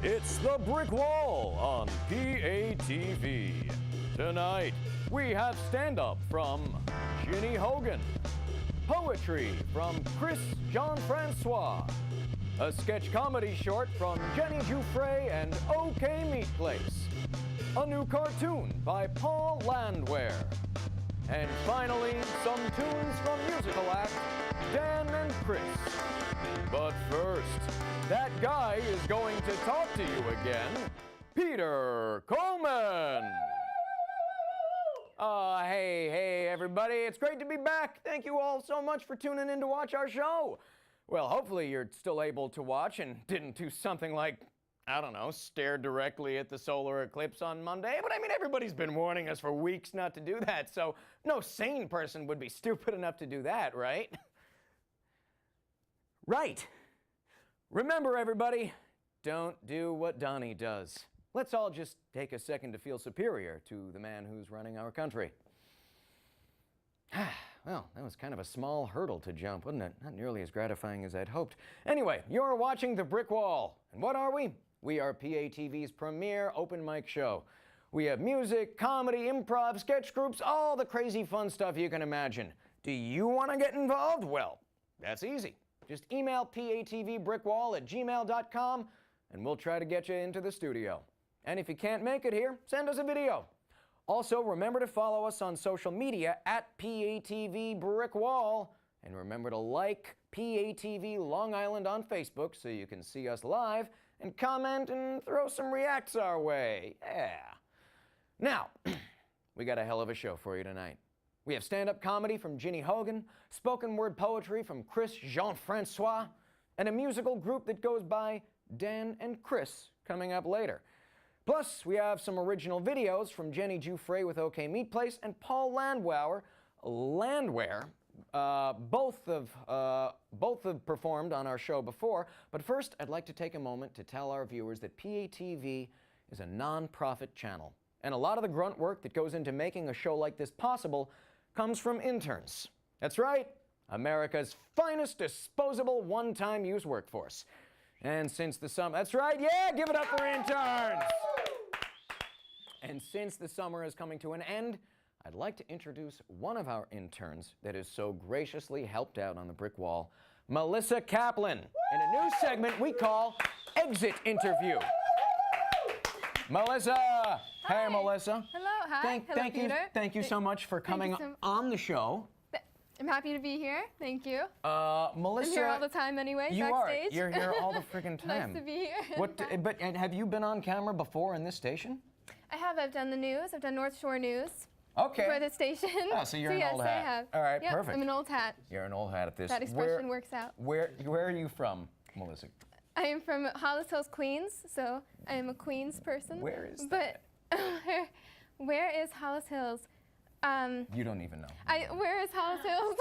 It's The Brick Wall on PATV. Tonight, we have stand-up from Ginny Hogan, poetry from Chris Jean-Francois, a sketch comedy short from Jenny Giuffre and OK Meat Place, a new cartoon by Paul Landwehr, and finally, some tunes from musical act Dan and Chris. But first, that guy is going to talk to you again, Peter Coleman. Hey, everybody. It's great to be back. Thank you all so much for tuning in to watch our show. Well, hopefully you're still able to watch and didn't do something like, I don't know, stare directly at the solar eclipse on Monday. But I mean, everybody's been warning us for weeks not to do that, so no sane person would be stupid enough to do that, right? Right. Remember, everybody, don't do what Donnie does. Let's all just take a second to feel superior to the man who's running our country. Well, that was kind of a small hurdle to jump, wasn't it? Not nearly as gratifying as I'd hoped. Anyway, you're watching The Brick Wall. And what are we? We are PATV's premier open mic show. We have music, comedy, improv, sketch groups, all the crazy fun stuff you can imagine. Do you want to get involved? Well, that's easy. Just email patvbrickwall@gmail.com and we'll try to get you into the studio. And if you can't make it here, send us a video. Also, remember to follow us on social media at PATVBrickwall. And remember to like PATV Long Island on Facebook so you can see us live and comment and throw some reacts our way. Yeah. Now, we got a hell of a show for you tonight. We have stand-up comedy from Ginny Hogan, spoken word poetry from Chris Jean-Francois, and a musical group that goes by Dan and Chris coming up later. Plus, we have some original videos from Jenny Giuffre with OK Meat Place and Paul Landwehr. Both have performed on our show before, but first I'd like to take a moment to tell our viewers that PATV is a non-profit channel, and a lot of the grunt work that goes into making a show like this possible comes from interns. That's right, America's finest disposable one-time use workforce. And since the summer, that's right, yeah, give it up for interns! And since the summer is coming to an end, I'd like to introduce one of our interns that has so graciously helped out on The Brick Wall, Melissa Kaplan, in a new segment we call Exit Interview. Melissa! Hi. Hey, Melissa. Hello, hi. Thank you so much for coming on the show. I'm happy to be here. Thank you. Melissa, I'm here all the time anyway, you backstage. You're here all the freaking time. Nice to be here. But have you been on camera before in this station? I have. I've done the news. I've done North Shore News. Okay. For the station. Oh, so you're an old hat. Yes, I have. All right, yep, perfect. I'm an old hat. You're an old hat at this. That expression works out. Where are you from, Melissa? I am from Hollis Hills, Queens, so I am a Queens person. Where is that? But where is Hollis Hills? You don't even know. Where is Hollis Hills?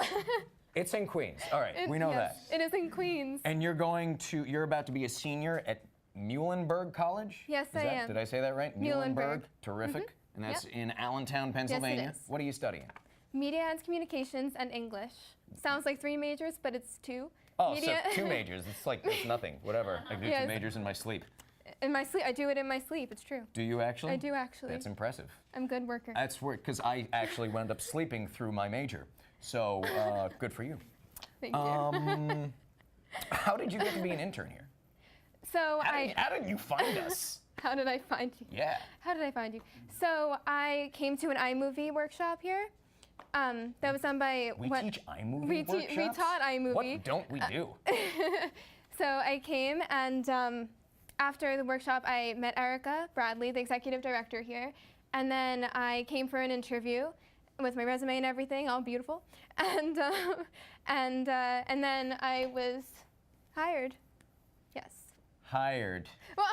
It's in Queens. All right, we know yes, that. It is in Queens. And you're about to be a senior at Muhlenberg College? Yes, I am. Did I say that right? Muhlenberg. Terrific. Mm-hmm. And that's in Allentown, Pennsylvania. Yes, it is. What are you studying? Media and Communications and English. Sounds like 3 majors, but it's 2. Oh, Media. So 2 majors. It's nothing. Whatever. I do 2 majors in my sleep. In my sleep, I do it in my sleep. It's true. Do you actually? I do actually. That's impressive. I'm a good worker. That's weird because I actually wound up sleeping through my major. So good for you. Thank you. How did you get to be an intern here? So how did you find us? How did I find you? Yeah. How did I find you? So I came to an iMovie workshop here. That was done by We teach iMovie workshops? We taught iMovie. What don't we do? So I came and after the workshop I met Erica Bradley, the executive director here, and then I came for an interview with my resume and everything, all beautiful, and then I was hired. Yes. Hired. Well,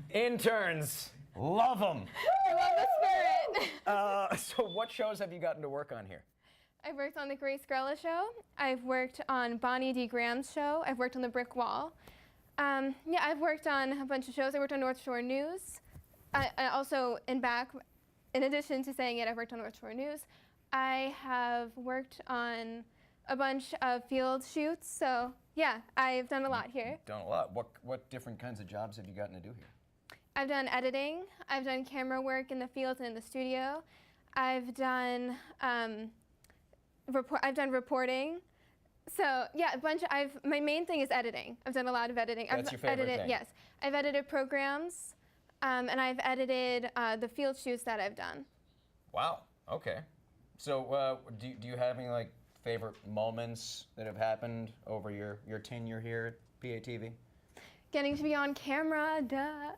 Interns. Love them. I love the spirit. So what shows have you gotten to work on here? I've worked on The Grace Grella Show. I've worked on Bonnie D. Graham's show. I've worked on The Brick Wall. Yeah, I've worked on a bunch of shows. I worked on North Shore News. I also, in addition to saying it, I've worked on North Shore News. I have worked on a bunch of field shoots. So yeah, I've done a lot here. Done a lot. What different kinds of jobs have you gotten to do here? I've done editing. I've done camera work in the field and in the studio. I've done I've done reporting. So yeah, my main thing is editing. I've done a lot of editing. That's your favorite thing? Yes. I've edited programs, and I've edited the field shoots that I've done. Wow. Okay. So do you have any like favorite moments that have happened over your tenure here at PATV? Getting to be on camera, duh.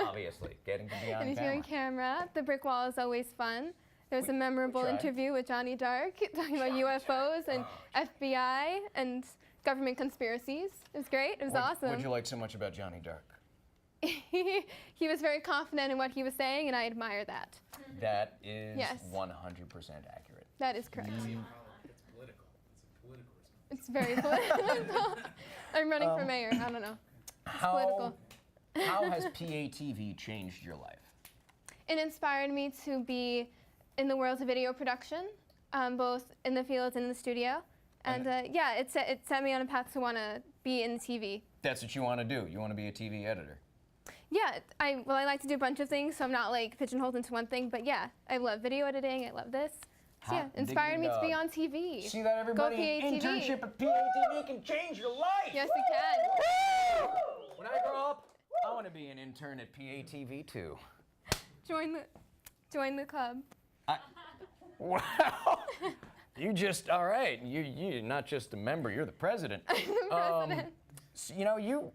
Obviously, getting to be on Getting to be camera. on camera. The brick wall is always fun. There was a memorable tried. interview with Johnny Dark talking about UFOs and FBI and government conspiracies. It was great. It was awesome. What did you like so much about Johnny Dark? He was very confident in what he was saying, and I admire that. That is Yes. 100% accurate. That is correct. It's political. It's a political response. It's very political. I'm running for mayor. I don't know. Political. How has PATV changed your life? It inspired me to be in the world of video production, both in the field and in the studio. And yeah, it set me on a path to want to be in TV. That's what you want to do. You want to be a TV editor. Yeah, I like to do a bunch of things, so I'm not like pigeonholed into one thing. But yeah, I love video editing. I love this. So yeah, inspired me to be on TV. See that, everybody? Go PATV. Internship at PATV can change your life. Yes, it can. When I grow up, I want to be an intern at PATV too. Join the club. Wow. All right. You're not just a member. You're the president. I'm the president. So, you know, you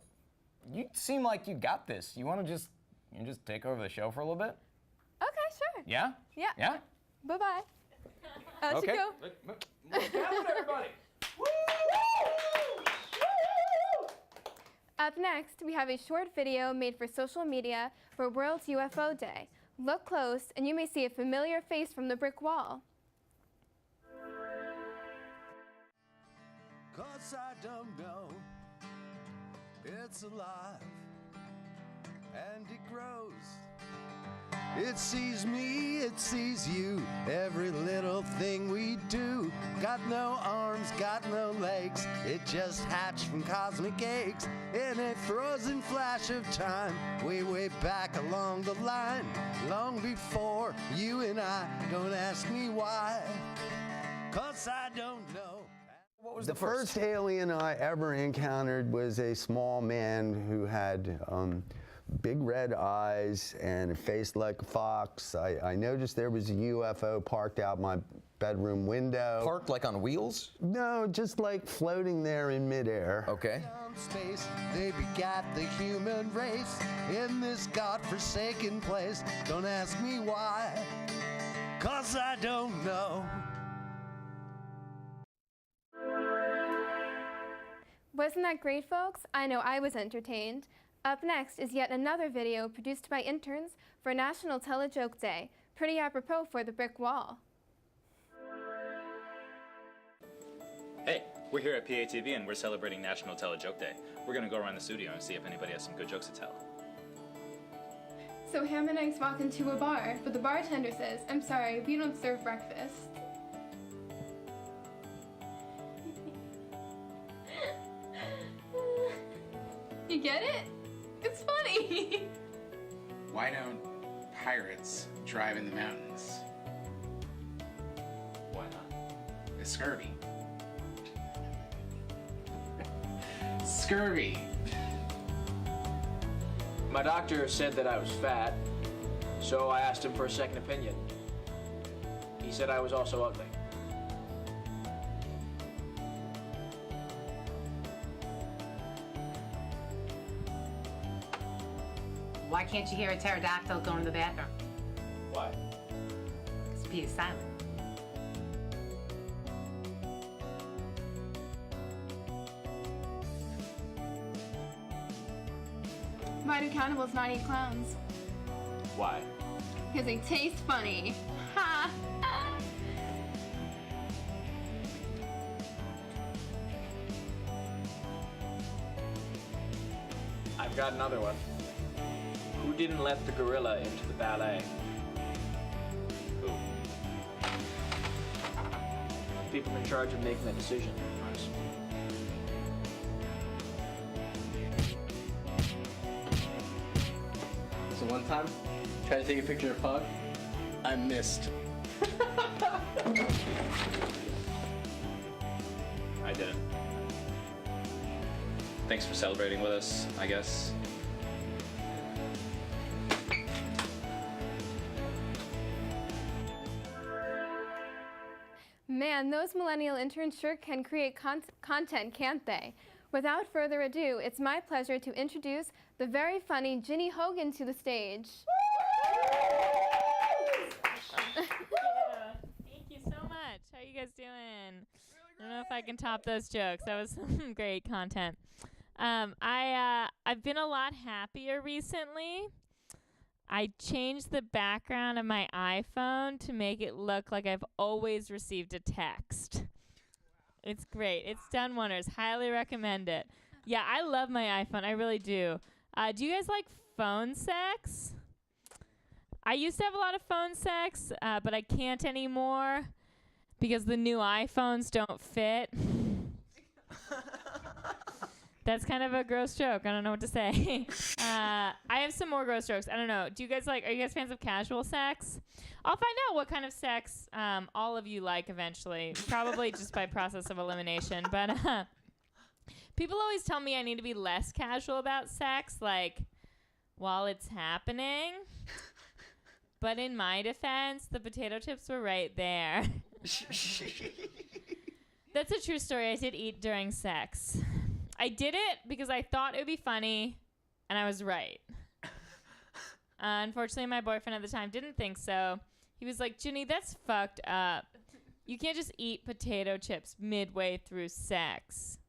seem like you got this. You want to just take over the show for a little bit? Okay, sure. Yeah? Yeah. Yeah? Bye-bye. I'll let you go. Look down, everybody. Up next, we have a short video made for social media for World UFO Day. Look close, and you may see a familiar face from the brick wall. 'Cause I don't know, it's alive and it grows. It sees me, it sees you, every little thing we do. Got no arms, got no legs, it just hatched from cosmic eggs. In a frozen flash of time, way back along the line, long before you and I. Don't ask me why, 'cause I don't know. What was The first alien I ever encountered was a small man who had big red eyes and a face like a fox. I noticed there was a UFO parked out my bedroom window. Parked like on wheels? No, just like floating there in midair. Okay. From space, they begat the human race in this godforsaken place. Don't ask me why, 'cause I don't know. Wasn't that great, folks? I know I was entertained. Up next is yet another video produced by interns for National Telejoke Day. Pretty apropos for the brick wall. Hey, we're here at PATV and we're celebrating National Telejoke Day. We're gonna go around the studio and see if anybody has some good jokes to tell. So Ham and Eggs walk into a bar, but the bartender says, "I'm sorry, we don't serve breakfast." You get it? It's funny. Why don't pirates drive in the mountains? Why not? The scurvy. Scurvy. My doctor said that I was fat, so I asked him for a second opinion. He said I was also ugly. Why can't you hear a pterodactyl going to the bathroom? Why? Because P is silent. Why do cannibals not eat clowns? Why? Because they taste funny. Ha! I've got another one. Who didn't let the gorilla into the ballet? Who? people in charge of making that decision. Honestly. So one time, tried to take a picture of Pug. I missed. I didn't. Thanks for celebrating with us, I guess. Man, those millennial interns sure can create content, can't they? Without further ado, it's my pleasure to introduce the very funny Ginny Hogan to the stage. Thank you so much. How you guys doing? I don't know if I can top those jokes. That was some great content. I've been a lot happier recently. I changed the background of my iPhone to make it look like I've always received a text. It's great. It's done wonders. Highly recommend it. Yeah, I love my iPhone. I really do. Do you guys like phone sex? I used to have a lot of phone sex, but I can't anymore because the new iPhones don't fit. That's kind of a gross joke. I don't know what to say. I have some more gross jokes. I don't know. Do you guys are you guys fans of casual sex? I'll find out what kind of sex all of you like eventually, probably just by process of elimination. But people always tell me I need to be less casual about sex, like while it's happening. But in my defense, the potato chips were right there. That's a true story. I did eat during sex. I did it because I thought it would be funny, and I was right. Unfortunately, my boyfriend at the time didn't think so. He was like, Ginny, that's fucked up. You can't just eat potato chips midway through sex.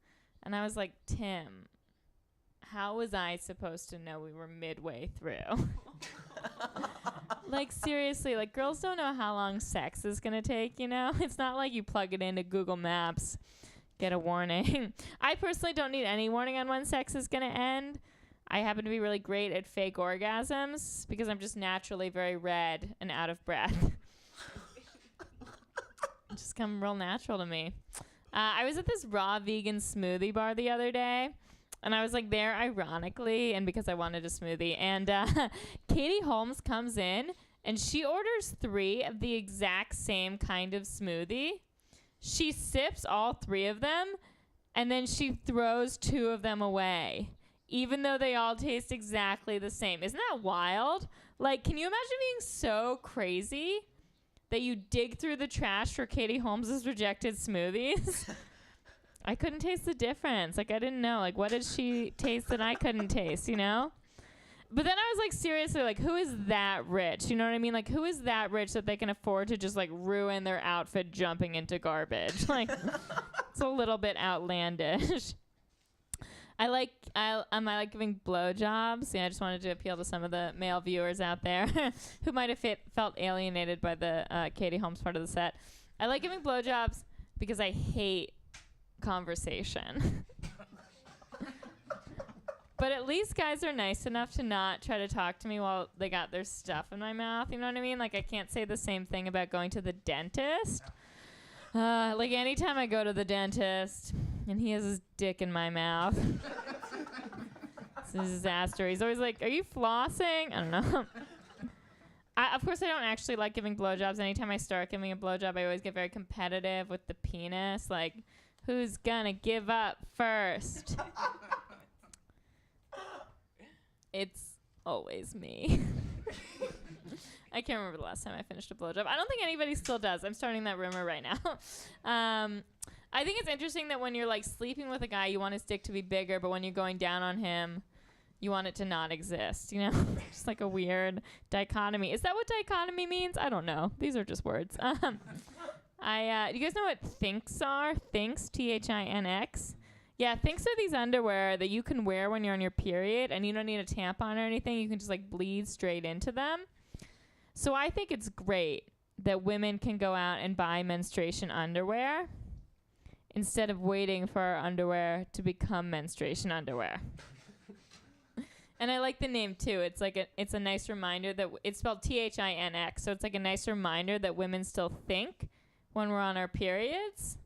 And I was like, Tim, how was I supposed to know we were midway through? Like, seriously, like, girls don't know how long sex is going to take, you know? It's not like you plug it into Google Maps, get a warning. I personally don't need any warning on when sex is going to end. I happen to be really great at fake orgasms because I'm just naturally very red and out of breath. It just come real natural to me. I was at this raw vegan smoothie bar the other day, and I was like there ironically and because I wanted a smoothie. And Katie Holmes comes in, and she orders 3 of the exact same kind of smoothie. She sips all 3 of them, and then she throws 2 of them away, even though they all taste exactly the same. Isn't that wild? Like, can you imagine being so crazy that you dig through the trash for Katie Holmes's rejected smoothies? I couldn't taste the difference. Like, I didn't know. Like, what did she taste that I couldn't taste, you know? But then I was like, seriously, like, who is that rich? You know what I mean? Like, who is that rich that they can afford to just, like, ruin their outfit jumping into garbage? Like, it's a little bit outlandish. I like giving blowjobs. Yeah, I just wanted to appeal to some of the male viewers out there who might have felt alienated by the Katie Holmes part of the set. I like giving blowjobs because I hate conversation. But at least guys are nice enough to not try to talk to me while they got their stuff in my mouth. You know what I mean? Like, I can't say the same thing about going to the dentist. Like, anytime I go to the dentist and he has his dick in my mouth, it's a disaster. He's always like, are you flossing? I don't know. Of course, I don't actually like giving blowjobs. Anytime I start giving a blowjob, I always get very competitive with the penis. Like, who's gonna give up first? It's always me. I can't remember the last time I finished a blowjob. I don't think anybody still does. I'm starting that rumor right now. I think it's interesting that when you're like sleeping with a guy, you want his dick to be bigger, but when you're going down on him, you want it to not exist, you know? Just like a weird dichotomy. Is that what dichotomy means? I don't know. These are just words. Do you guys know what Thinx are? Thinx, T-H-I-N-X. Yeah, Thinx are these underwear that you can wear when you're on your period, and you don't need a tampon or anything. You can just like bleed straight into them. So I think it's great that women can go out and buy menstruation underwear instead of waiting for our underwear to become menstruation underwear. And I like the name too. It's like it's a nice reminder that it's spelled T-H-I-N-X. So it's like a nice reminder that women still think when we're on our periods,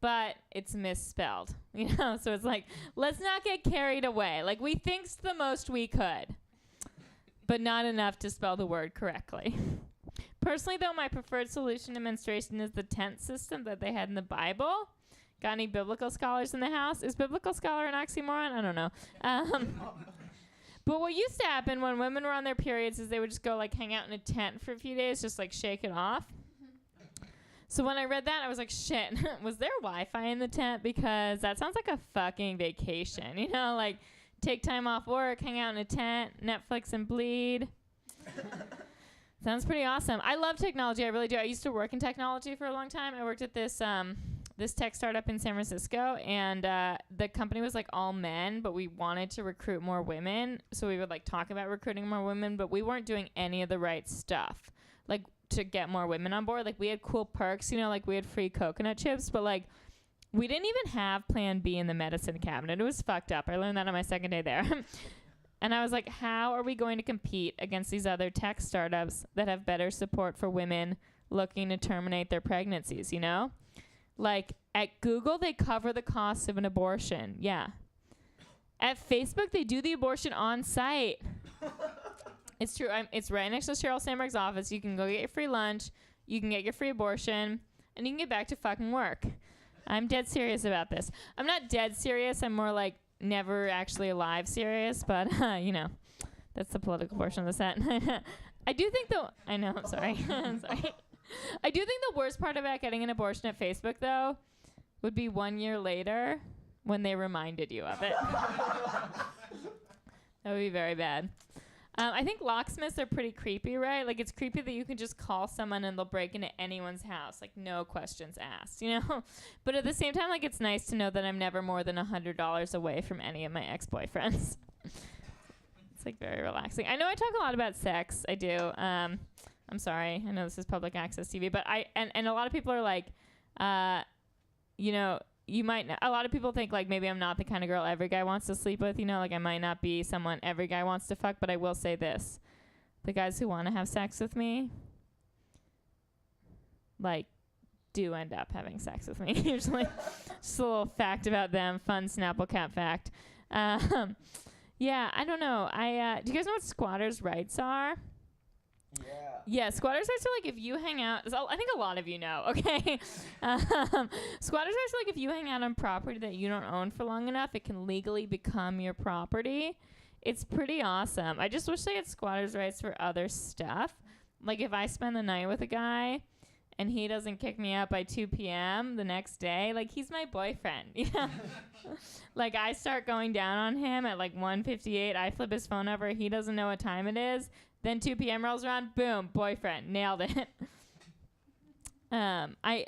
but it's misspelled, you know? So it's like, let's not get carried away. Like, we think the most we could, but not enough to spell the word correctly. Personally, though, my preferred solution to menstruation is the tent system that they had in the Bible. Got any biblical scholars in the house? Is biblical scholar an oxymoron? I don't know. But what used to happen when women were on their periods is they would just go, like, hang out in a tent for a few days, just, like, shake it off. So when I read that, I was like, shit, was there Wi-Fi in the tent? Because that sounds like a fucking vacation, you know? Like, take time off work, hang out in a tent, Netflix and bleed. Sounds pretty awesome. I love technology. I really do. I used to work in technology for a long time. I worked at this this tech startup in San Francisco, and the company was like all men, but we wanted to recruit more women. So we would like talk about recruiting more women, but we weren't doing any of the right stuff, like to get more women on board. Like we had cool perks, you know, like we had free coconut chips, but like we didn't even have Plan B in the medicine cabinet. It was fucked up. I learned that on my second day there. And I was like, how are we going to compete against these other tech startups that have better support for women looking to terminate their pregnancies, you know? Like, at Google, they cover the cost of an abortion. Yeah. At Facebook, they do the abortion on site. It's true. It's right next to Sheryl Sandberg's office. You can go get your free lunch. You can get your free abortion. And you can get back to fucking work. I'm dead serious about this. I'm not dead serious. I'm more like never actually alive serious. But, you know, that's the political portion of the set. I do think, though... I know. I'm sorry. I'm sorry. I do think the worst part about getting an abortion at Facebook, though, would be 1 year later when they reminded you of it. That would be very bad. I think locksmiths are pretty creepy, right? Like, it's creepy that you can just call someone and they'll break into anyone's house, like, no questions asked, you know? But at the same time, like, it's nice to know that I'm never more than $100 away from any of my ex-boyfriends. It's, like, very relaxing. I know I talk a lot about sex. I do. I'm sorry. I know this is public access TV, but and a lot of people are like, you know, you might a lot of people think like maybe I'm not the kind of girl every guy wants to sleep with, you know, like I might not be someone every guy wants to fuck, but I will say this. The guys who want to have sex with me, like, do end up having sex with me, usually. Just a little fact about them, fun Snapple Cap fact. Yeah, I don't know. Do you guys know what squatters' rights are? Yeah, squatters' rights are like if you hang out. So I think a lot of you know, okay? Squatters' rights are like if you hang out on property that you don't own for long enough, it can legally become your property. It's pretty awesome. I just wish they had squatters' rights for other stuff. Like if I spend the night with a guy and he doesn't kick me out by 2 p.m. the next day, like he's my boyfriend, you know? Like I start going down on him at like 1:58. I flip his phone over. He doesn't know what time it is. Then 2 p.m. rolls around, boom, boyfriend, nailed it. You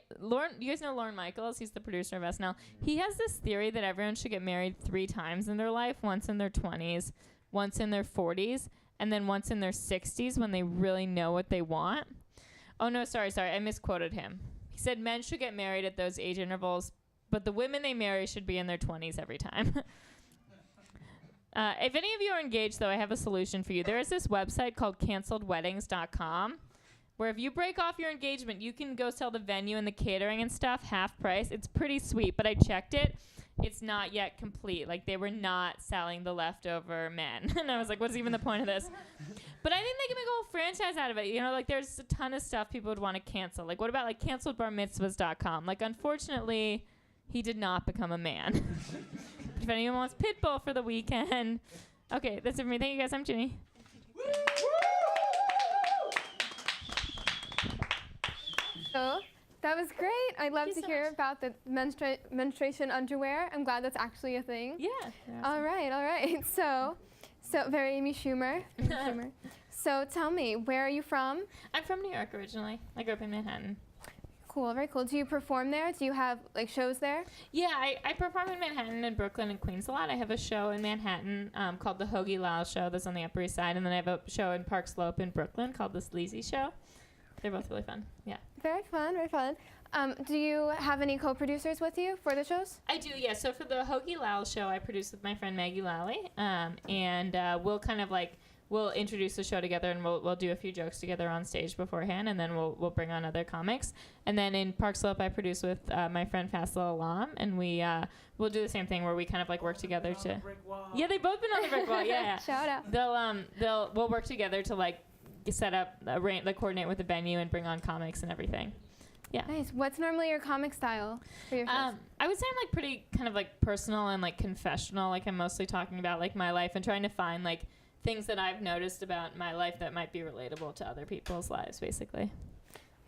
guys know Lorne Michaels? He's the producer of SNL. He has this theory that everyone should get married 3 times in their life, once in their 20s, once in their 40s, and then once in their 60s when they really know what they want. Oh, no, sorry, I misquoted him. He said men should get married at those age intervals, but the women they marry should be in their 20s every time. If any of you are engaged, though, I have a solution for you. There is this website called canceledweddings.com where if you break off your engagement, you can go sell the venue and the catering and stuff half price. It's pretty sweet, but I checked it. It's not yet complete. Like, they were not selling the leftover men. And I was like, what's even the point of this? But I think they can make a whole franchise out of it. You know, like, there's a ton of stuff people would want to cancel. Like, what about, like, canceledbarmitzvahs.com? Like, unfortunately, he did not become a man. If anyone wants Pitbull for the weekend. Okay, that's it for me. Thank you guys. I'm Ginny. So that was great. I'd love to hear about the menstruation underwear. I'm glad that's actually a thing. Yeah. All right. So very Amy Schumer. So tell me, where are you from? I'm from New York originally. I grew up in Manhattan. Cool, very cool. Do you perform there? Do you have like shows there? Yeah, I perform in Manhattan and Brooklyn and Queens a lot. I have a show in Manhattan called the Hoagie Lyle Show that's on the Upper East Side, and then I have a show in Park Slope in Brooklyn called the Sleazy Show. They're both really fun. Yeah. Very fun. Do you have any co-producers with you for the shows? I do, yeah. So for the Hoagie Lyle Show, I produce with my friend Maggie Lally, and we'll kind of like we'll introduce the show together and we'll do a few jokes together on stage beforehand, and then we'll bring on other comics. And then in Park Slope, I produce with my friend Faisal Alam, and we'll do the same thing where we kind of like work together to. Yeah, they've both been on the brick wall. Yeah. Shout out. We'll work together to like set up, coordinate with the venue and bring on comics and everything. Yeah. Nice. What's normally your comic style for your shows? I would say I'm like pretty kind of like personal and like confessional. Like I'm mostly talking about like my life and trying to find like things that I've noticed about my life that might be relatable to other people's lives, basically.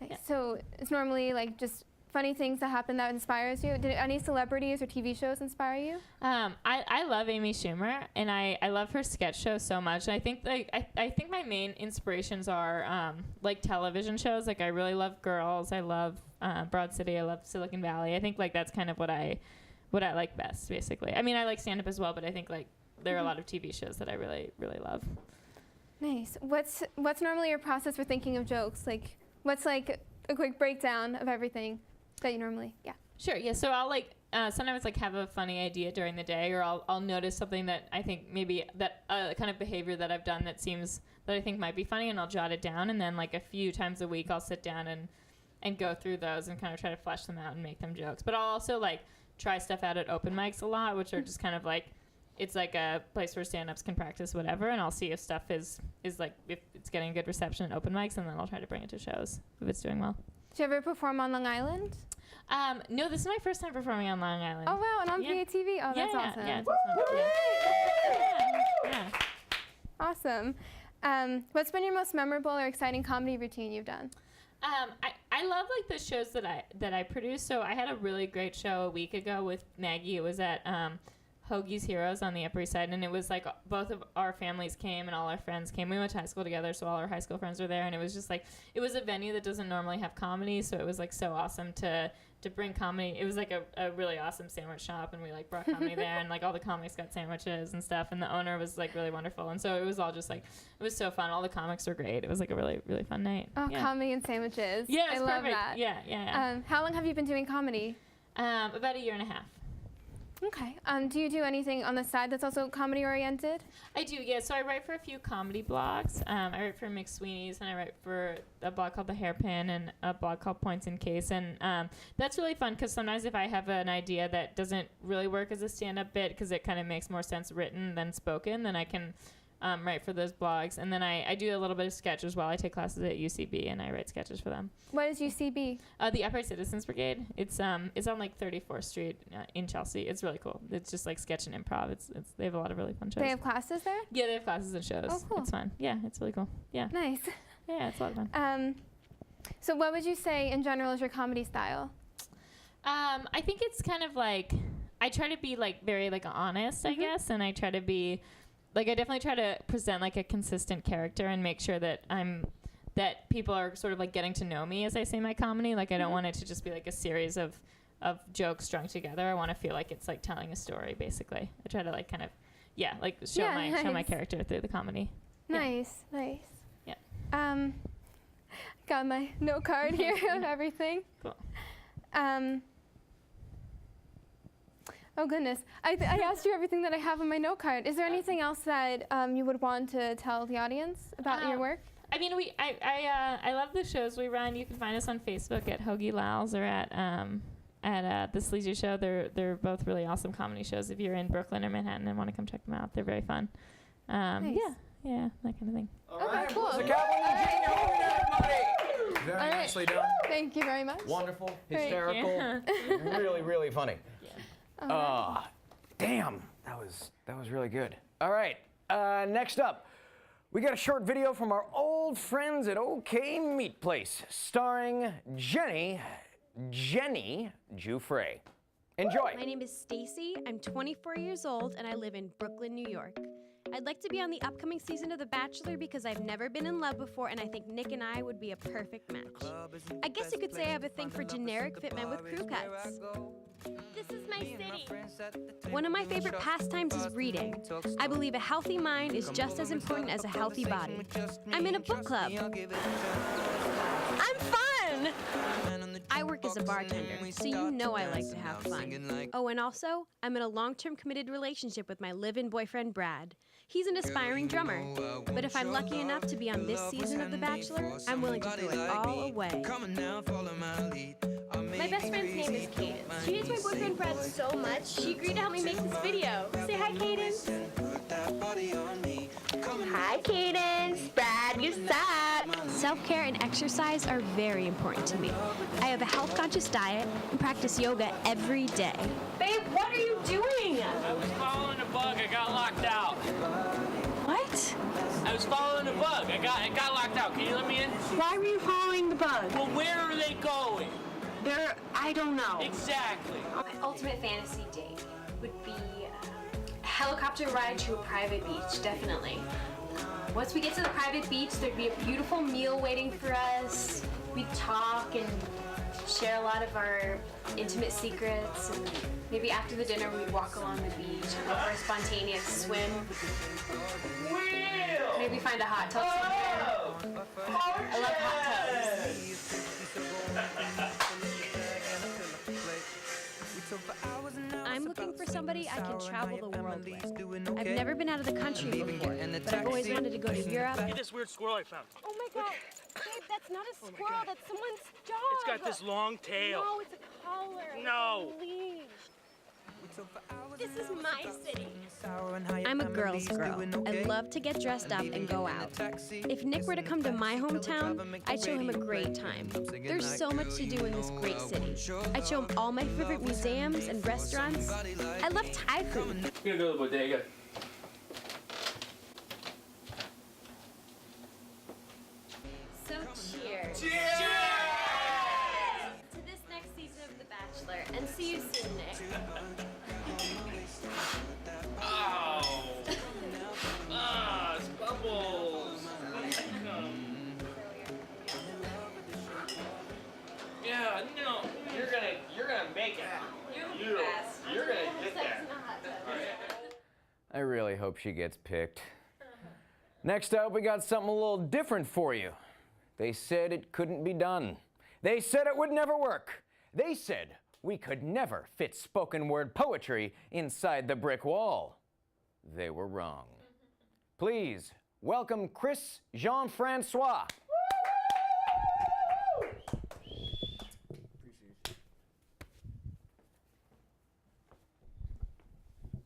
Nice. Yeah. So it's normally like just funny things that happen that inspires you. Did any celebrities or TV shows inspire you? I love Amy Schumer, and I love her sketch show so much. And I think like I think my main inspirations are like television shows. Like I really love Girls. I love Broad City. I love Silicon Valley. I think like that's kind of what I like best, basically. I mean, I like stand up as well, but I think like there are a lot of TV shows that I really love. Nice. What's normally your process for thinking of jokes? Like what's like a quick breakdown of everything that you normally, yeah. Sure, yeah, so I'll like, sometimes like have a funny idea during the day, or I'll notice something that I think maybe that kind of behavior that I've done that I think might be funny, and I'll jot it down, and then like a few times a week I'll sit down and go through those and kind of try to flesh them out and make them jokes. But I'll also like try stuff out at open mics a lot, which are just kind of like, it's like a place where stand-ups can practice whatever, and I'll see if stuff is like, if it's getting good reception at open mics, and then I'll try to bring it to shows if it's doing well. Did you ever perform on Long Island? No, this is my first time performing on Long Island. Oh wow, and on PATV. Oh, that's awesome. Yeah, it's awesome. Yeah. Awesome. What's been your most memorable or exciting comedy routine you've done? I love like the shows that I produce. So I had a really great show a week ago with Maggie. It was at Hoagie's Heroes on the Upper East Side, and it was like both of our families came and all our friends came. We went to high school together, so all our high school friends were there, and it was just like, it was a venue that doesn't normally have comedy, so it was like so awesome to bring comedy. It was like a really awesome sandwich shop, and we like brought comedy there, and like all the comics got sandwiches and stuff, and the owner was like really wonderful, and so it was all just like, it was so fun. All the comics were great. It was like a really fun night. Oh, yeah. Comedy and sandwiches. Yeah, I love that. Yeah. How long have you been doing comedy? About a year and a half. Okay. Do you do anything on the side that's also comedy oriented? I do, yeah. So I write for a few comedy blogs. I write for McSweeney's, and I write for a blog called The Hairpin and a blog called Points in Case. And that's really fun because sometimes if I have an idea that doesn't really work as a stand-up bit because it kind of makes more sense written than spoken, then I can write for those blogs. And then I do a little bit of sketch as well. I take classes at UCB, and I write sketches for them. What is UCB? The Upright Citizens Brigade. It's on like 34th Street in Chelsea. It's really cool. It's just like sketch and improv. They have a lot of really fun shows. They have classes there? Yeah, they have classes and shows. Oh, cool. It's fun. Yeah, it's really cool. Yeah. Nice. Yeah, it's a lot of fun. So what would you say in general is your comedy style? I think it's kind of like, I try to be like very like honest, I guess, and I try to be like, I definitely try to present like a consistent character and make sure that that people are sort of like getting to know me as I say my comedy. Like I don't want it to just be like a series of jokes strung together. I want to feel like it's like telling a story, basically. I try to like kind of, like show my character through the comedy. Nice. Yeah. Got my note card here of everything. Cool. Oh goodness, I asked you everything that I have on my note card. Is there anything else that you would want to tell the audience about your work? I mean, I love the shows we run. You can find us on Facebook at Hoagie Lal's or at The Sleazy Show. They're both really awesome comedy shows. If you're in Brooklyn or Manhattan and want to come check them out, they're very fun. Nice. Yeah, that kind of thing. All right, cool. Melissa Kaplan and Jane Hogan, everybody. Very nicely done. Thank you very much. Wonderful, Thank hysterical, really funny. Damn, that was really good. All right, next up, we got a short video from our old friends at OK Meat Place, starring Jenny Giuffre. Enjoy. My name is Stacy. I'm 24 years old, and I live in Brooklyn, New York. I'd like to be on the upcoming season of The Bachelor because I've never been in love before, and I think Nick and I would be a perfect match. I guess you could say I have a thing for generic fit men with crew cuts. This is my city. One of my favorite pastimes is reading. I believe a healthy mind is just as important as a healthy body. I'm in a book club. I'm fun! I work as a bartender, so you know I like to have fun. Oh, and also, I'm in a long-term committed relationship with my live-in boyfriend, Brad. He's an aspiring drummer. But if I'm lucky enough to be on this season of The Bachelor, I'm willing to throw it all away. My best friend's name is Cadence. She hates my boyfriend Brad so much, she agreed to help me make this video. Say hi, Cadence. Hi, Cadence. Brad, you suck. Self-care and exercise are very important to me. I have a health-conscious diet and practice yoga every day. Babe, what are you doing? I was following a bug. I got locked out. What? I was following a bug. I got locked out. Can you let me in? Why were you following the bug? Well, where are they going? I don't know. Exactly. My ultimate fantasy date would be a helicopter ride to a private beach, definitely. Once we get to the private beach, there'd be a beautiful meal waiting for us. We'd talk and share a lot of our intimate secrets, and maybe after the dinner we'd walk along the beach and go for a spontaneous swim. Maybe find a hot tub somewhere. I love hot tubs. I'm looking for somebody I can travel the world with. I've never been out of the country before, but I've always wanted to go to Europe. Look at this weird squirrel I found. Oh my god. Babe, that's not a squirrel, that's someone's dog. It's got this long tail. No, it's a collar. No. It's a leash. This is my city. I'm a girl's girl. I love to get dressed up and go out. If Nick were to come to my hometown, I'd show him a great time. There's so much to do in this great city. I'd show him all my favorite museums and restaurants. I love Thai food. I'm gonna go to the bodega. So cheers. Cheers! To this next season of The Bachelor, and see you soon, Nick. Ow! It's bubbles. Yeah, no, you're gonna make it. You're gonna get there. I really hope she gets picked. Next up, we got something a little different for you. They said it couldn't be done. They said it would never work. They said we could never fit spoken word poetry inside the brick wall. They were wrong. Please welcome Chris Jean-Francois.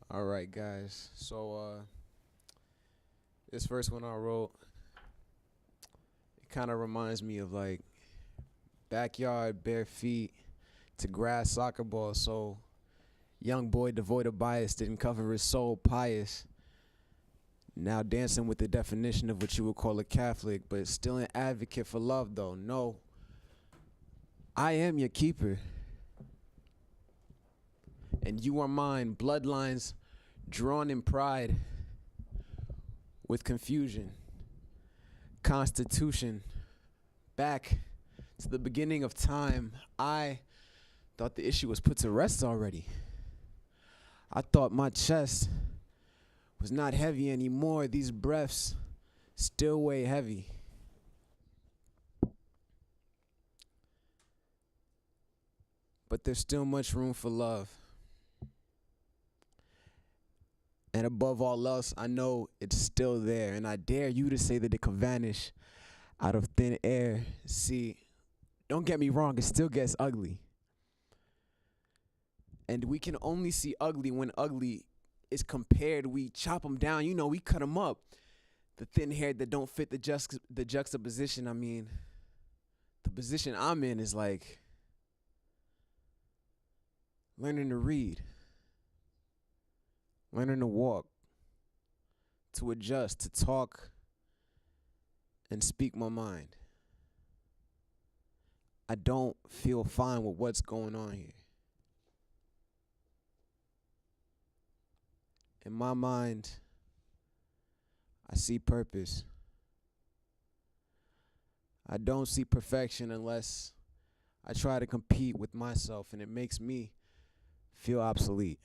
All right, guys. So this first one I wrote, it kind of reminds me of like backyard, bare feet to grass, soccer ball. So young boy devoid of bias, didn't cover his soul, pious. Now dancing with the definition of what you would call a Catholic, but still an advocate for love though. No, I am your keeper. And you are mine, bloodlines drawn in pride with confusion. Constitution, back to the beginning of time, I thought the issue was put to rest already. I thought my chest was not heavy anymore. These breaths still weigh heavy. But there's still much room for love. And above all else, I know it's still there. And I dare you to say that it could vanish out of thin air. See, don't get me wrong, it still gets ugly. And we can only see ugly when ugly is compared. We chop them down, you know, we cut them up. The thin hair that don't fit the juxtaposition, I mean, the position I'm in is like learning to read. Learning to walk, to adjust, to talk, and speak my mind. I don't feel fine with what's going on here. In my mind, I see purpose. I don't see perfection unless I try to compete with myself, and it makes me feel obsolete.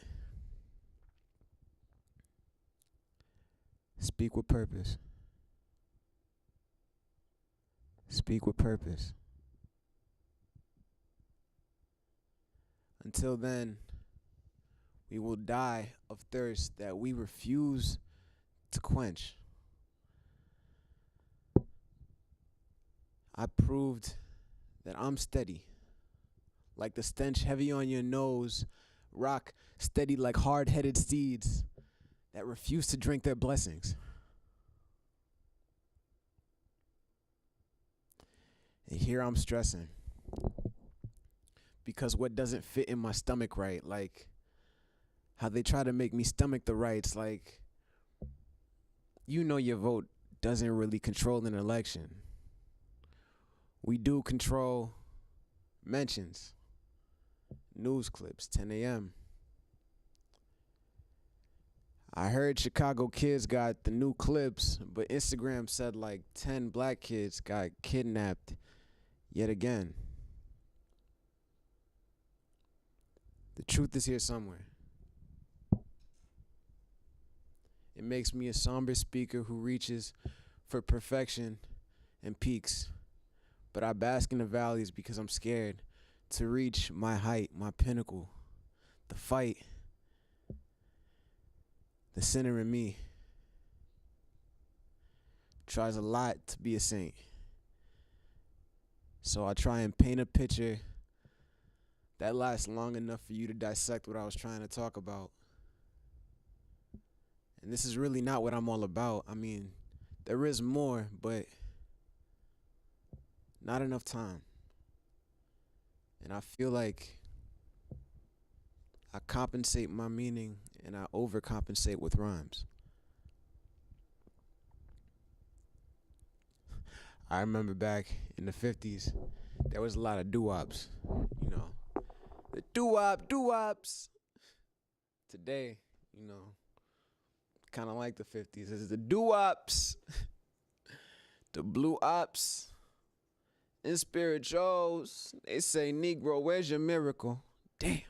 Speak with purpose. Speak with purpose. Until then, we will die of thirst that we refuse to quench. I proved that I'm steady, like the stench heavy on your nose, rock steady like hard-headed steeds that refuse to drink their blessings. And here I'm stressing, because what doesn't fit in my stomach right, like how they try to make me stomach the rights, like, you know your vote doesn't really control an election. We do control mentions, news clips, 10 a.m. I heard Chicago kids got the new clips, but Instagram said like 10 black kids got kidnapped yet again. The truth is here somewhere. It makes me a somber speaker who reaches for perfection and peaks. But I bask in the valleys because I'm scared to reach my height, my pinnacle, the fight, the sinner in me. Tries a lot to be a saint. So I try and paint a picture that lasts long enough for you to dissect what I was trying to talk about. And this is really not what I'm all about. I mean, there is more, but not enough time. And I feel like I compensate my meaning and I overcompensate with rhymes. I remember back in the 50s, there was a lot of doo-wops, you know. The doo-wops. Today, you know, kind of like the 50s. It's the doo-wops, the blue ops, and spirituals. They say, Negro, where's your miracle? Damn.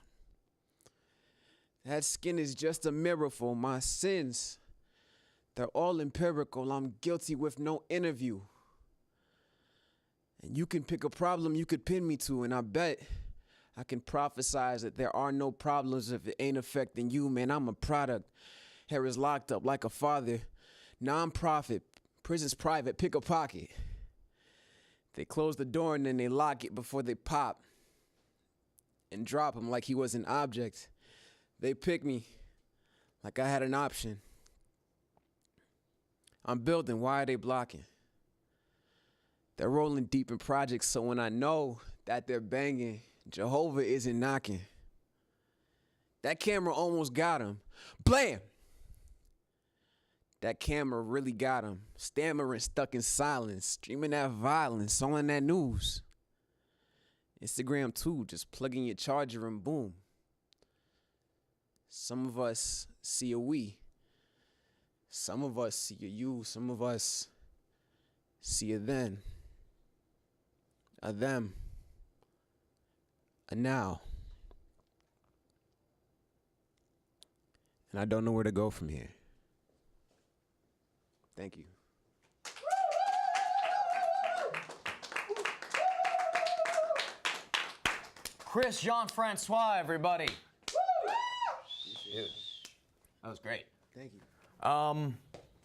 That skin is just a miracle. My sins, they're all empirical. I'm guilty with no interview. And you can pick a problem you could pin me to, and I bet I can prophesize that there are no problems if it ain't affecting you. Man, I'm a product. Hair is locked up like a father. Non-profit, prison's private, pick a pocket. They close the door and then they lock it before they pop and drop him like he was an object. They pick me like I had an option. I'm building, why are they blocking? They're rolling deep in projects, so when I know that they're banging, Jehovah isn't knocking. That camera almost got him. Blam! That camera really got him. Stammering, stuck in silence, streaming that violence, on that news. Instagram too, just plug in your charger and boom. Some of us see a we. Some of us see a you. Some of us see a then. A them. A now. And I don't know where to go from here. Thank you. Chris Jean-Francois, everybody. Dude, that was great. Thank you.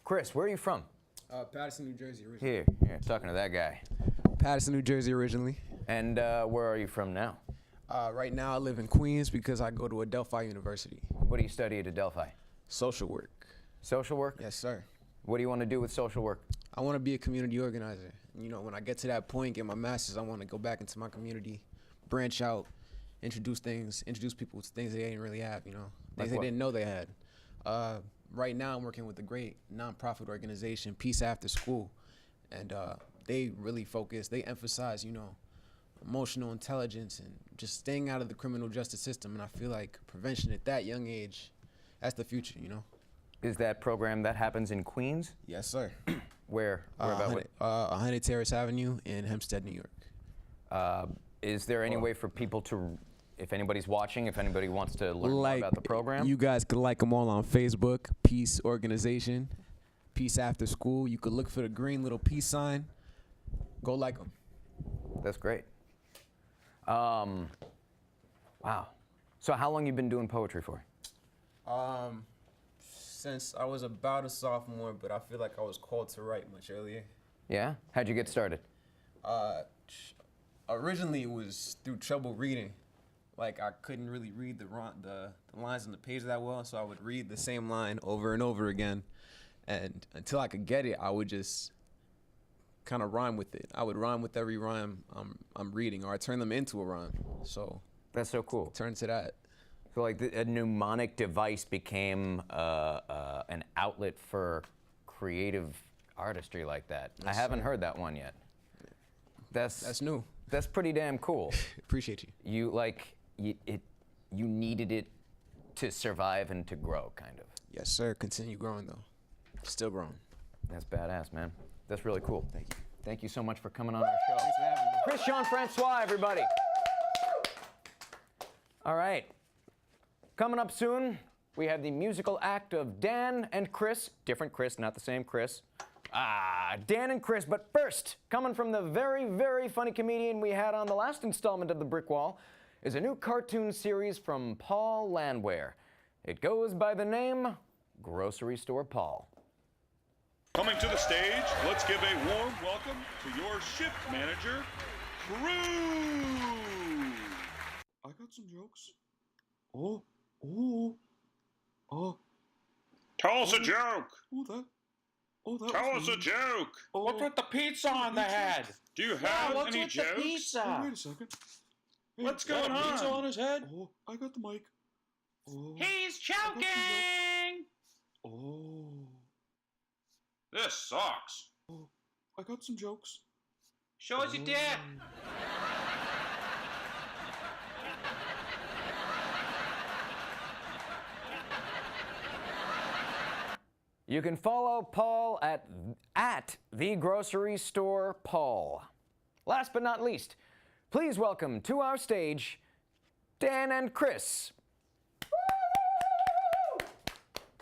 Chris, where are you from? Paterson, New Jersey originally. Here, talking to that guy. Paterson, New Jersey originally. And where are you from now? Right now I live in Queens because I go to Adelphi University. What do you study at Adelphi? Social work. Social work? Yes, sir. What do you want to do with social work? I want to be a community organizer. You know, when I get to that point, get my master's, I want to go back into my community, branch out, introduce people to things they didn't really have, you know, things they didn't know they had. Right now I'm working with a great nonprofit organization, Peace After School, and they really focus, they emphasize, you know, emotional intelligence and just staying out of the criminal justice system, and I feel like prevention at that young age, that's the future, you know. Is that program that happens in Queens? Yes, sir. Where about? 100 Terrace Avenue in Hempstead, New York. Is there any way for people to, if anybody's watching, if anybody wants to learn more about the program? You guys could like them all on Facebook, Peace Organization, Peace After School. You could look for the green little peace sign. Go like them. That's great. Wow. So how long you been doing poetry for? since I was about a sophomore, but I feel like I was called to write much earlier. Yeah? How'd you get started? Originally, it was through trouble reading. Like, I couldn't really read the lines on the page that well, so I would read the same line over and over again. And until I could get it, I would just kind of rhyme with it. I would rhyme with every rhyme I'm reading, or I turn them into a rhyme. So that's so cool. Turn to that. So like a mnemonic device became an outlet for creative artistry like that. Yes, I haven't sir. heard that one yet. That's new. That's pretty damn cool. Appreciate you. You needed it to survive and to grow, kind of. Yes, sir. Continue growing though. Still growing. That's badass, man. That's really cool. Thank you. Thank you so much for coming on our show. Thanks for having me. Chris Jean-Francois, everybody. All right. Coming up soon, we have the musical act of Dan and Chris. Different Chris, not the same Chris. Dan and Chris. But first, coming from the very, very funny comedian we had on the last installment of The Brick Wall, is a new cartoon series from Paul Landwehr. It goes by the name Grocery Store Paul. Coming to the stage, let's give a warm welcome to your shift manager, Cruz. I got some jokes. Oh. Tell us a joke. Tell us a joke. What's with the pizza on the head? Do you have what's any with jokes? the pizza? Wait a second. Hey, What's got going a pizza on? on his head? I got the mic. He's choking! This sucks. I got some jokes. Show us your dick. You can follow Paul at the Grocery Store Paul. Last but not least, please welcome to our stage Dan and Chris.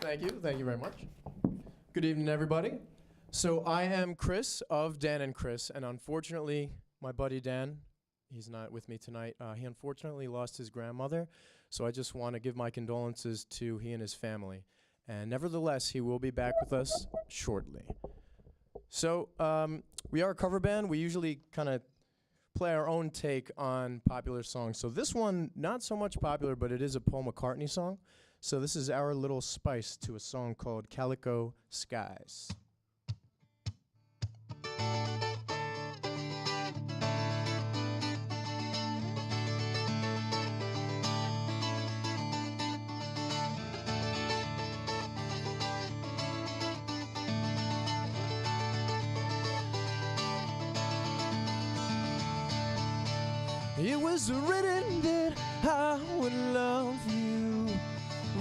Thank you very much. Good evening, everybody. So I am Chris of Dan and Chris, and unfortunately, my buddy Dan, he's not with me tonight. He unfortunately lost his grandmother, so I just want to give my condolences to he and his family. And nevertheless, he will be back with us shortly. So we are a cover band. We usually kind of play our own take on popular songs. So this one, not so much popular, but it is a Paul McCartney song. So this is our little spice to a song called Calico Skies. It was written that I would love you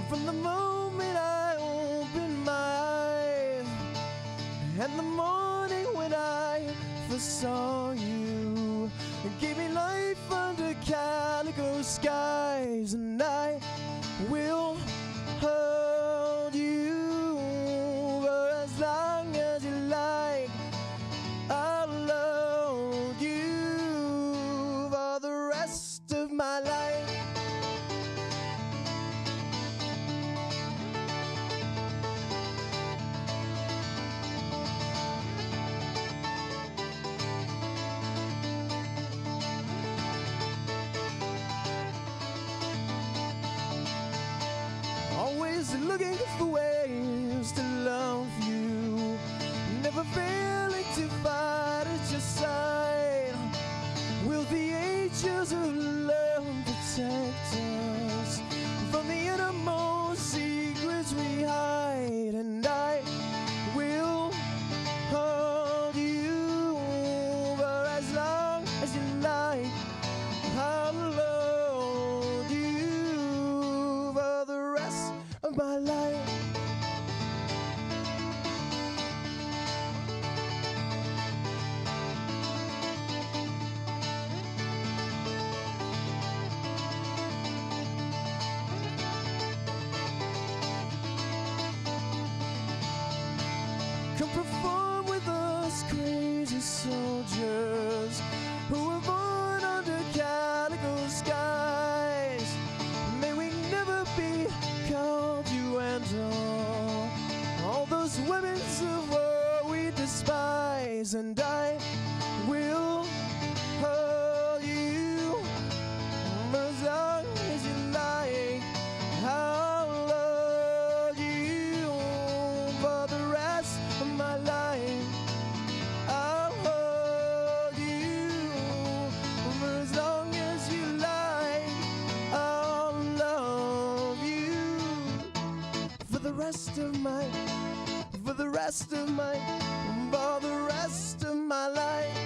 from the moment I opened my eyes, and the morning when I first saw you gave me life under calico skies, and I will hold you for as long as you like. I'll love you for the rest of my life. Always looking for ways to love you, never failing to fight at your side. Will the angels of love protect us from the innermost secrets we hide? And I will hold you for as long as you like. I'll hold you for the rest of my life. rest of my, for the rest of my, for the rest of my life.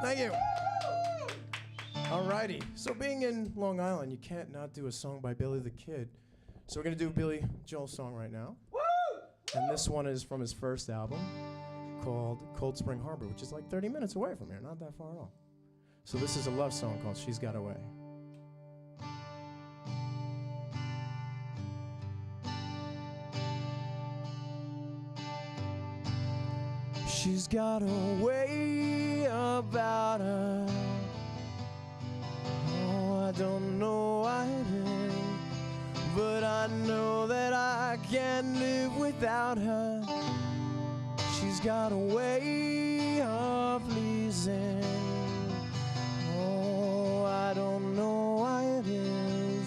Thank you. Alrighty. So being in Long Island, you can't not do a song by Billy the Kid. So we're gonna do Billy Joel's song right now. And this one is from his first album called Cold Spring Harbor, which is like 30 minutes away from here, not that far at all. So this is a love song called She's Got Away. She's got a way about her. Oh, I don't know why it is, but I know that I can't live without her. She's got a way of pleasing. Oh, I don't know why it is,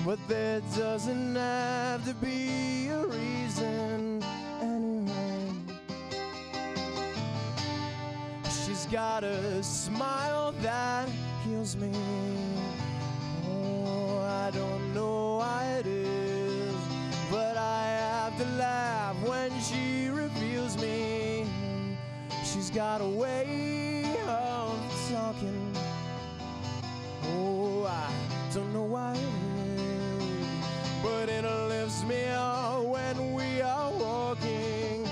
but there doesn't have to be a reason anyway. She's got a smile that heals me. Oh, I don't know why it is, but I have to laugh when she reveals me. She's got a way of talking. Oh, I don't know why it is, but it lifts me up when we are walking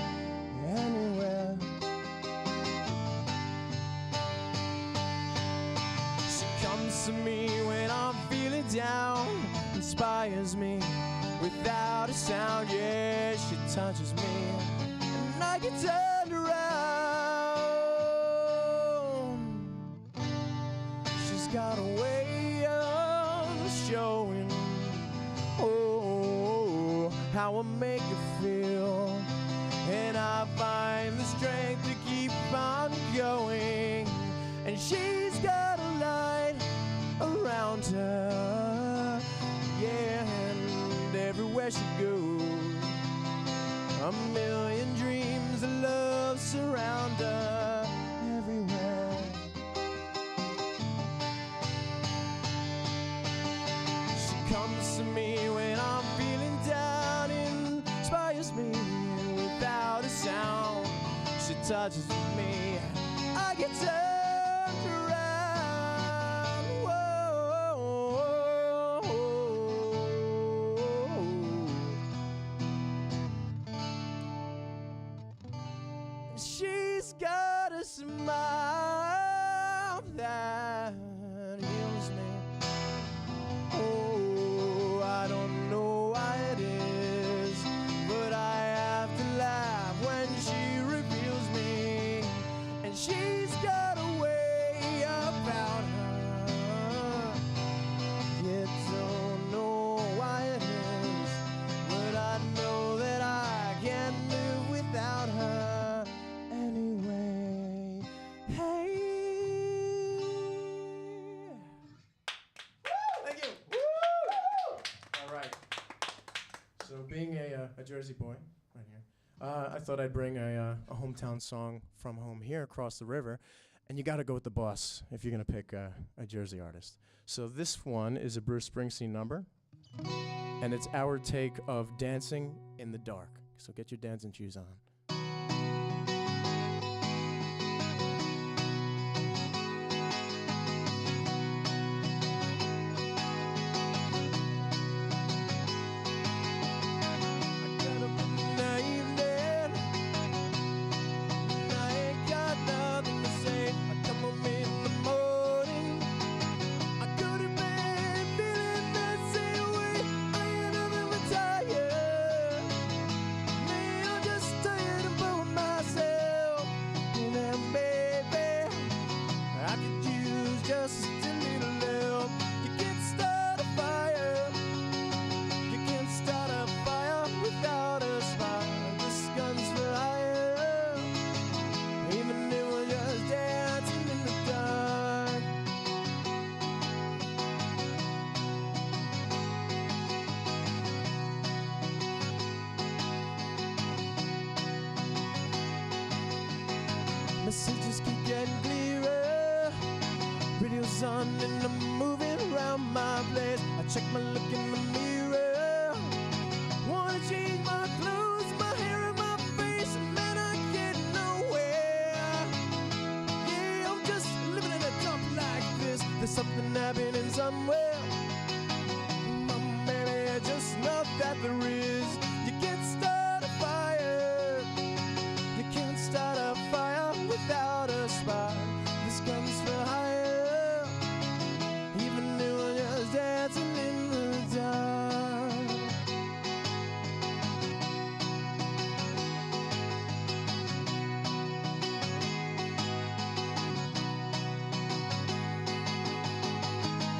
anywhere. Comes to me when I'm feeling down, inspires me without a sound. Yeah, she touches me and I get turned around. She's got a way of showing, oh, how I make you feel, and I find the strength to keep on going. And she's got a light around her, yeah, and everywhere she goes, a million dreams of love surround her everywhere. She comes to me when I'm feeling down, inspires me without a sound. She touches me, I get turned around. Whoa. She's got a smile that heals me. Oh, I don't know why it is, but I have to laugh when she reveals me. And she's got a way about her. You don't know why it is, but I know that I can't live without her anyway. Hey. Thank you. All right. So being a Jersey boy right here, I thought I'd bring a hometown song from home here across the river. And you got to go with the boss if you're going to pick a Jersey artist. So this one is a Bruce Springsteen number, and it's our take of Dancing in the Dark. So get your dancing shoes on. Just take messages keep getting clearer. Radio's on and I'm moving around my place. I check my look in the mirror. Wanna change my clothes, my hair and my face, and man, I get nowhere. Yeah, I'm just living in a dump like this. There's something happening somewhere. Baby, I just know that there is. You can't start a fire. You can't start a fire without a spark. This comes for higher. Even if we're just dancing in the dark.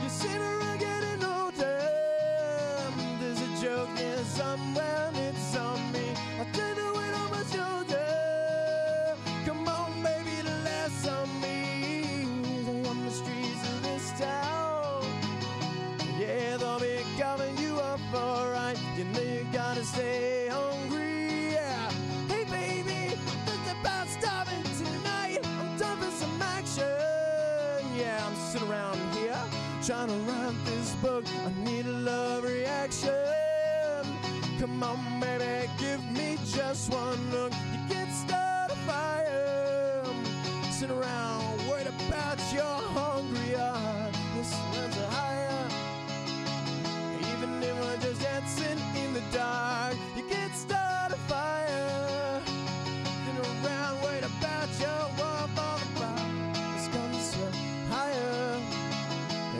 You see me around getting older. There's a joke here somewhere and it's on me. I'll take the weight on my shoulder. Come on, baby, the laughs on me. They on the streets of this town. Yeah, they'll be covering you up alright. You know you gotta stay hungry. Yeah. Hey, baby, think about stopping tonight. I'm done for some action. Yeah, I'm sitting around here trying to write this book. I need a love reaction. Come on, baby, give me just one look. You can't start a fire. Sit around, worried about your hungry heart. This runs higher. Even if we're just dancing in the dark, you can't start a fire. Sit around, worried about your warmth on the bar. This comes so higher.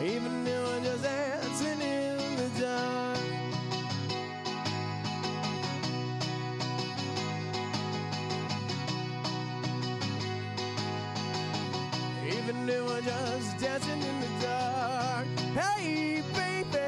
Even if we're just dancing in the dark. Even if we're just dancing in the dark. Hey, baby.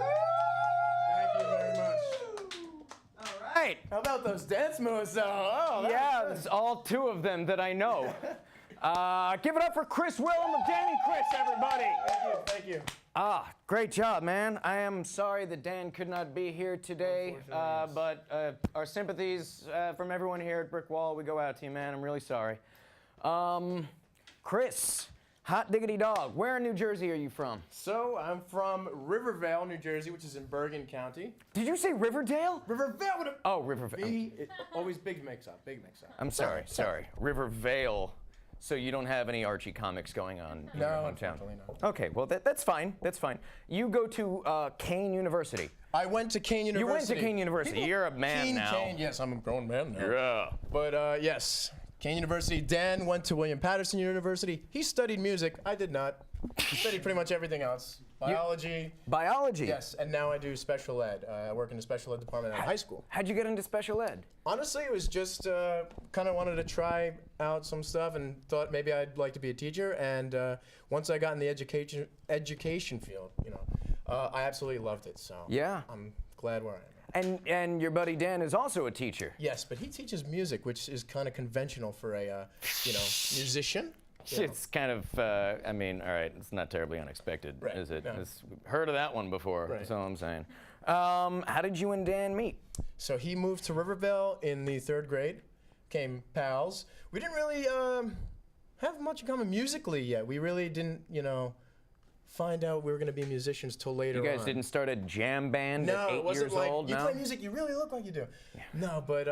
Thank you very much. All right. How about those dance moves, though? Oh, that Yeah, was it's all two of them that I know. Give it up for Chris Willem of Dan and Chris, everybody. Thank you. Ah, great job, man. I am sorry that Dan could not be here today, but our sympathies from everyone here at Brick Wall, we go out to you, man. I'm really sorry. Chris, hot diggity dog, where in New Jersey are you from? So, I'm from Rivervale, New Jersey, which is in Bergen County. Did you say Riverdale? Rivervale with a Oh, Rivervale. always big mix-up, big mix-up. I'm sorry. Rivervale. So you don't have any Archie comics going on in your hometown? Unfortunately not. Okay, well that's fine. That's fine. You go to Kane University. I went to Kane University. You went to Kane University. You're a man now. Kane, yes, I'm a grown man now. Yeah. But yes, Kane University. Dan went to William Patterson University. He studied music. I did not. He studied pretty much everything else. Biology. Biology? Yes, and now I do special ed. I work in the special ed department at high school. How'd you get into special ed? Honestly, it was just kind of wanted to try out some stuff and thought maybe I'd like to be a teacher. And once I got in the education field, I absolutely loved it. So Yeah. I'm glad where I am. And your buddy Dan is also a teacher. Yes, but he teaches music, which is kind of conventional for a musician. It's kind of, I mean, all right, it's not terribly unexpected, is it? No. Heard of that one before, Right. that's all I'm saying. How did you and Dan meet? So he moved to Rivervale in the 3rd grade, became pals. We didn't really have much in common musically yet. We really didn't, find out we were going to be musicians till later on. You guys didn't start a jam band at 8 it wasn't years like, old? you No? play music, you really look like you do. Yeah. No, but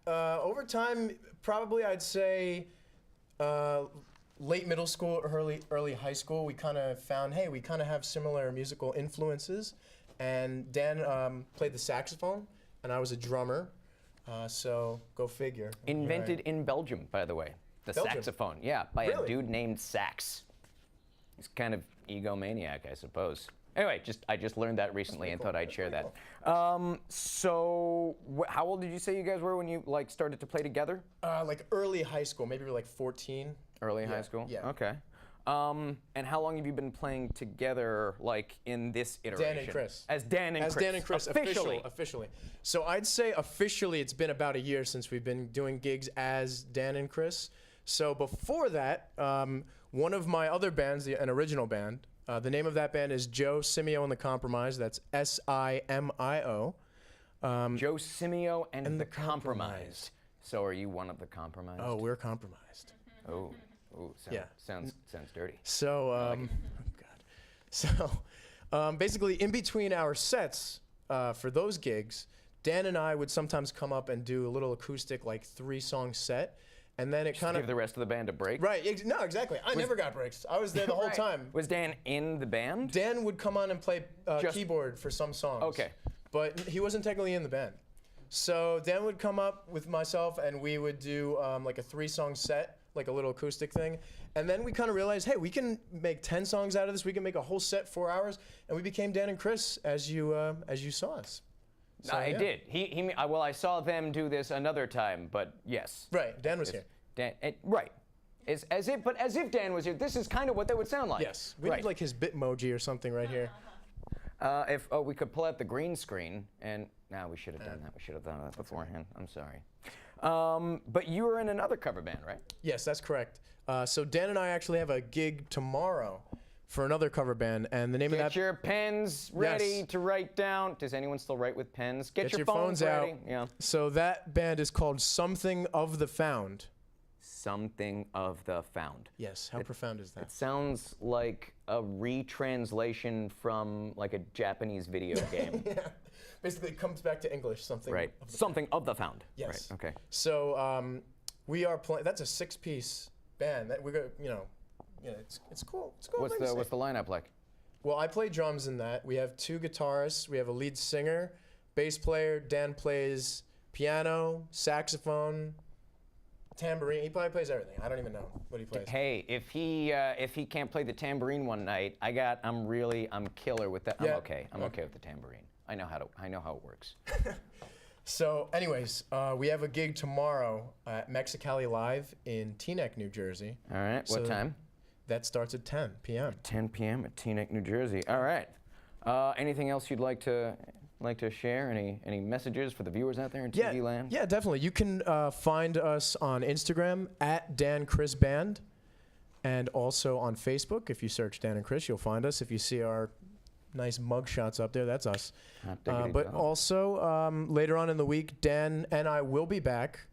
over time, probably I'd say late middle school, early high school, we kind of found, hey, we kind of have similar musical influences. And Dan played the saxophone, and I was a drummer. So go figure. Invented in Belgium, by the way. The Belgium? saxophone, yeah, by a Really? dude named Sax. He's kind of egomaniac, I suppose. Anyway, I just learned that recently and thought I'd share that. So, how old did you say you guys were when you started to play together? Like early high school, maybe we were like 14. Early high school? Yeah. Okay. And how long have you been playing together, in this iteration? Dan and Chris. As Dan and Chris. As Dan and Chris, officially. officially. So I'd say officially it's been about a year since we've been doing gigs as Dan and Chris. So before that, one of my other bands, an original band, the name of that band is Joe Simio and the Compromise. That's Simio. Joe Simio and the Compromised. So are you one of the compromised? Oh, we're compromised. Oh, sounds dirty. So, oh God. So, basically, in between our sets for those gigs, Dan and I would sometimes come up and do a little acoustic, like 3-song set, and then it kind of give the rest of the band a break. Right? No, exactly. I never got breaks. I was there the whole time. Was Dan in the band? Dan would come on and play keyboard for some songs. Okay. But he wasn't technically in the band. So Dan would come up with myself, and we would do like a 3-song set, like a little acoustic thing. And then we kind of realized, hey, we can make 10 songs out of this. We can make a whole set, 4 hours, and we became Dan and Chris as you saw us. So, I did. Well, I saw them do this another time, but yes. Right. Dan was here. Dan, right. As if Dan was here. This is kind of what they would sound like. Yes. We need like his Bitmoji or something right here. If we could pull out the green screen, and we should have done that. We should have done that beforehand. I'm sorry. But you were in another cover band, right? Yes, that's correct. So Dan and I actually have a gig tomorrow for another cover band, and the name of that. Get your pens ready to write down. Does anyone still write with pens? Get your phones ready. out. Yeah. So that band is called Something of the Found. Something of the Found. Yes. How profound is that? It sounds like a retranslation from like a Japanese video game. Yeah. Basically, it comes back to English. Something. Right. Something of the Found. Yes. Right. Okay. So we are playing. That's a 6-piece band. That we're gonna, it's cool. It's cool. What's the lineup like? Well, I play drums in that. We have 2 guitarists. We have a lead singer, bass player. Dan plays piano, saxophone, tambourine. He probably plays everything. I don't even know what he plays. Hey, if he can't play the tambourine one night, I'm killer with that. Yeah. I'm okay with the tambourine. I know how it works. So, anyways, we have a gig tomorrow at Mexicali Live in Teaneck, New Jersey. All right. What time? That starts at 10 p.m. 10 p.m. at Teaneck, New Jersey. All right. Anything else you'd like to share? Any messages for the viewers out there in TV land? Yeah, definitely. You can find us on Instagram at Dan Chris Band, and also on Facebook. If you search Dan and Chris, you'll find us. If you see our nice mug shots up there, that's us. But also later on in the week, Dan and I will be back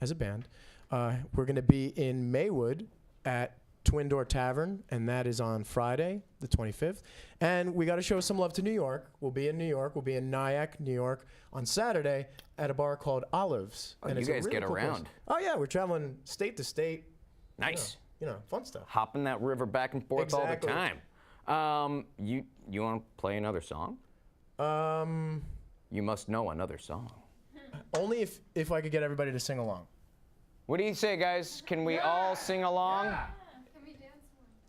as a band. We're going to be in Maywood at Twin Door Tavern, and that is on Friday, the 25th. And we got to show some love to New York. We'll be in New York. We'll be in Nyack, New York on Saturday at a bar called Olives. Oh, and you it's a guys really get cool around. place. Oh, yeah. We're traveling state to state. Nice. Fun stuff. Hopping that river back and forth all the time. You want to play another song? You must know another song. Only if I could get everybody to sing along. What do you say, guys? Can we all sing along?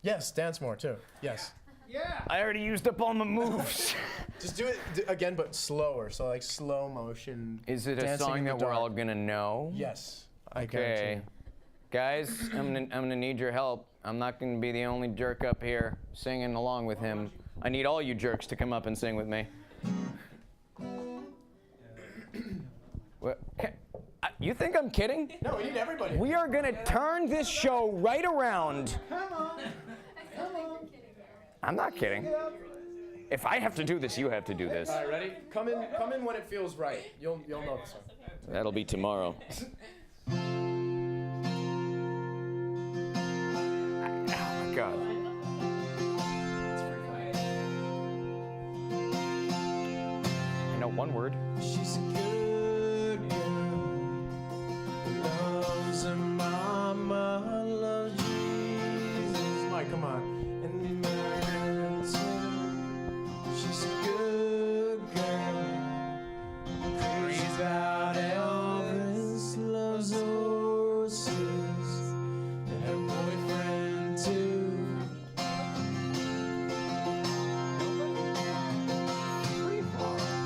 Yes, dance more too. Yes. Yeah. I already used up all my moves. Just do it again, but slower. So like slow motion. Is it a song that we're all gonna know? Yes. Okay. Guys, I'm gonna need your help. I'm not gonna be the only jerk up here singing along with him. I need all you jerks to come up and sing with me. What? You think I'm kidding? No, we need everybody. We are gonna turn this show right around. Come on. I'm not kidding. If I have to do this, you have to do this. All right, ready? Come in when it feels right. You'll know the song. That'll be tomorrow. Oh my God. I know one word. She's a good girl. Loves her mama. Loves Jesus. Mike, come on. And she's a good girl. Crazy about Elvis. Loves horses. And her boyfriend too. It's free falling.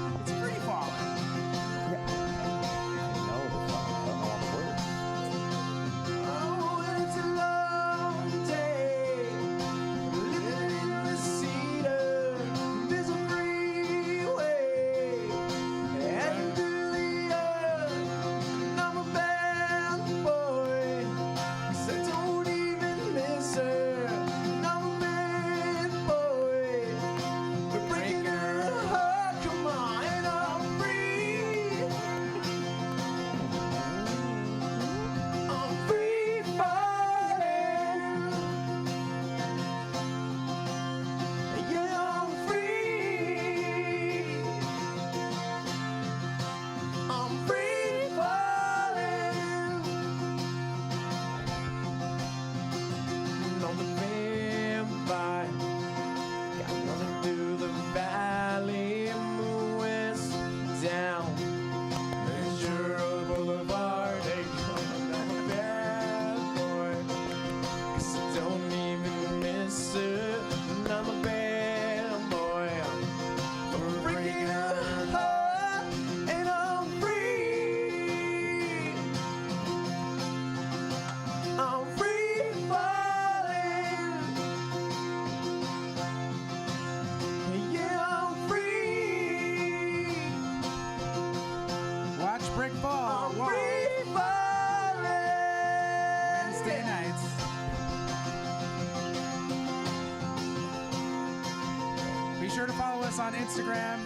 sure to follow us on Instagram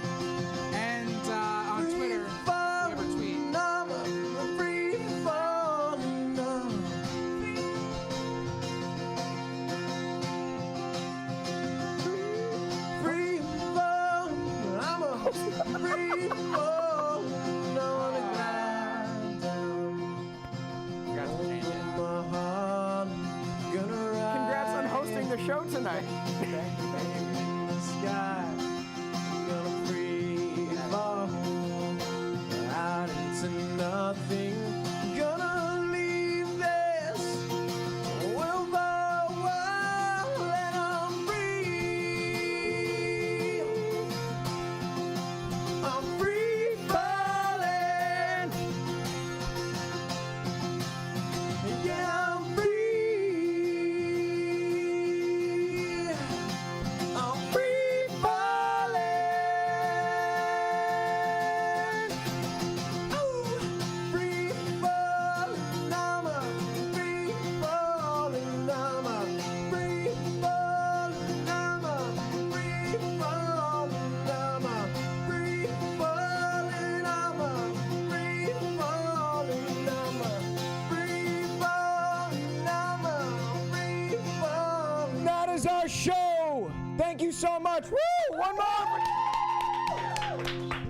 and on Twitter. We have our tweet. Congrats on hosting the show tonight. Out into nothing, gonna leave this with the world and I'm free. I'm free falling. Yeah, I'm free. I'm free falling. Free falling, I'm a free falling, I'm a free falling, I'm a free falling, I'm a free falling, I'm a free falling, I'm a free falling, I'm a free falling. That is our show. Thank you so much. Woo! One more.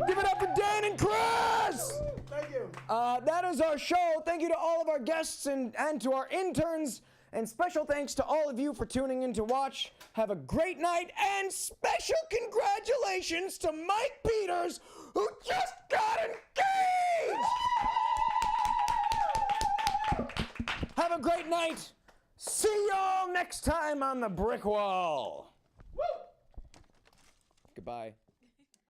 Give it up for Dan and Chris. Thank you. That is our show. Thank you to all of our guests and to our interns. And special thanks to all of you for tuning in to watch. Have a great night. And special congratulations to Mike Peters, who just got engaged. Have a great night. See y'all next time on the Brick Wall. Goodbye.